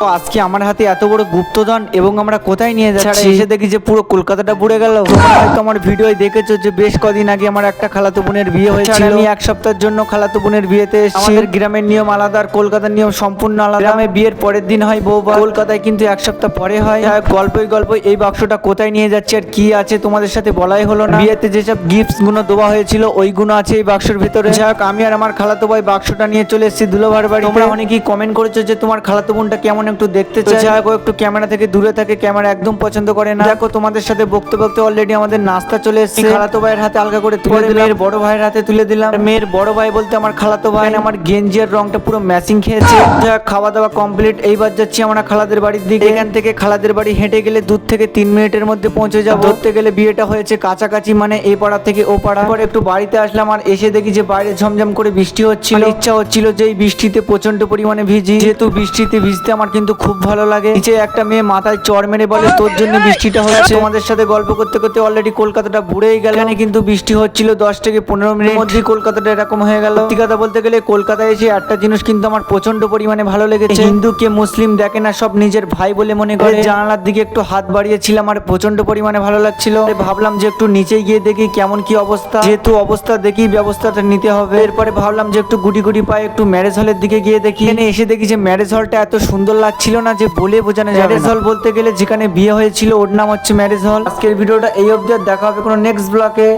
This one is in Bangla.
তো আজকে আমার হাতে এত বড় গুপ্তধন এবং আমরা কোথায় নিয়ে যাচ্ছি এসে দেখি যে পুরো কলকাতাটা বুড়ে গেল। তোমরা হয়তো আমার ভিডিও দেখেছো যে বেশ কদিন আগে আমার একটা খালাতো বোনের বিয়ে হয়েছিল। আমি এক সপ্তাহের জন্য খালাতো বোনের বিয়েতে এসেছি। আমাদের গ্রামের নিয়ম আলাদা আর কলকাতার নিয়ম সম্পূর্ণ আলাদা। গ্রামে বিয়ের পরের দিন হয় বউ, কলকাতায় কিন্তু এক সপ্তাহ পরে হয়। গল্পই এই বাক্সটা কোথায় নিয়ে যাচ্ছে আর কি আছে তোমাদের সাথে বলাই হলো না। বিয়েতে যেসব গিফটস গুলো দেওয়া হয়েছিল ওইগুলো আছে এই বাক্সের ভিতরে। যাই হোক, আমি আর আমার খালাতো ভাই বাক্সটা নিয়ে চলে এসেছি দুলোভার বাড়ি। তোমরা অনেকেই কমেন্ট করেছো যে তোমার খালাতো বোনটা কেমন একটু দেখতে চাই। যাই হোক, একটু ক্যামেরা থেকে দূরে থাকে, ক্যামেরা একদম পছন্দ করে না। দেখো তোমাদের সাথে বকতে বকতে অলরেডি আমাদের নাস্তা চলে এসেছে। খালাতো ভাইয়ের হাতে আলগা করে তুলে দিলাম, মেয়ের বড় ভাইয়ের হাতে তুলে দিলাম। মেয়ের বড় ভাই বলতে আমার খালাতো ভাই। আমার গেঞ্জির রংটা পুরো ম্যাচিং খেয়েছে। যাই হোক, খাওয়া দাওয়া কমপ্লিট। এইবার যাচ্ছি আমরা খালাদের বাড়ির দিকে। এখান থেকে খালাদের বাড়ি হেঁটে গেলে 2 থেকে 3 মিনিটের মধ্যে পৌঁছে যাবো। ধরতে গেলে বিয়েটা হয়েছে কাছাকাছি, মানে এই পাড়া থেকে ও পাড়া। পরে একটু বাড়িতে আসলাম আর এসে দেখি যে বাইরে ঝমঝম করে বৃষ্টি হচ্ছিল। ইচ্ছা হচ্ছিল যে এই বৃষ্টিতে প্রচন্ড পরিমাণে ভিজি, যেহেতু বৃষ্টিতে ভিজতে আমার কিন্তু খুব ভালো লাগে। নিচে একটা মেয়ে মাথায় চড় মেরে বলে তোর জন্য বৃষ্টিটা হচ্ছে। তোমাদের সাথে গল্প করতে করতে অলরেডি কলকাতাটা ঘুরেই গেল। এখানে কিন্তু বৃষ্টি হচ্ছিল 10 থেকে 15 মিনিট মধ্যে কলকাতাটা এরকম হয়ে গেল। সত্যি কথা বলতে গেলে কলকাতায় এসে একটা জিনিস কিন্তু আমার প্রচন্ড পরিমাণে ভালো লেগেছে। হিন্দু কে মুসলিম দেখে না, সব নিজের ভাই বলে মনে করে। জানালার দিকে একটু হাত বাড়িয়েছিলাম আর প্রচন্ড পরিমাণে ভালো লাগছিল। ভাবলাম যে একটু নিচে গিয়ে দেখি কেমন কি অবস্থা, যেহেতু অবস্থা দেখি ব্যবস্থাটা নিতে হবে। এরপরে ভাবলাম যে একটু গুটি গুটি পায়ে একটু ম্যারেজ হলের দিকে গিয়ে দেখি। এখানে এসে দেখি যে ম্যারেজ হলটা এত সুন্দর লাগছিল না যে বলে বোঝানো যাবে। ম্যারেজ হল বলতে গেলে যেখানে বিয়ে হয়েছিল ওর নাম হচ্ছে ম্যারেজ হল। আজকের ভিডিওটা এই অবধি, দেখা হবে কোনো নেক্সট ব্লগে।